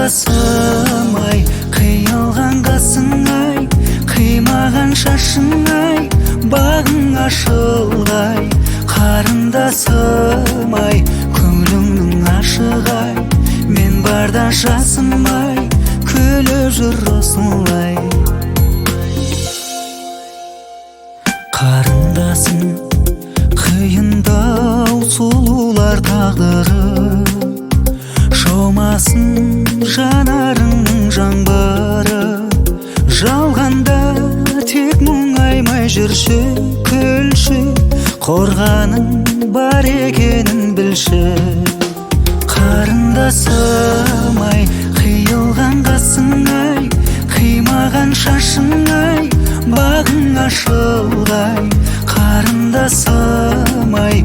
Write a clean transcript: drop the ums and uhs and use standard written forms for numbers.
Қарындасым ай, қиылған қасың ай, қимаған шашың ай, бағың ашылғай. Қарындасым ай, көңіліңнің ашық ай, мен барда жасым ай, күліп жүр осылай. Қарындасым қиындау сұлулар тағдыры, жаумасын жанарыңның жаңбыры. Жалғанда тек мұңаймай жүрші, күлші, қорғаның бар екенін білші. Қарындасым ай, қиылған қасың ай, қимаған шашың ай, бағың ашылғай. Қарындасым ай,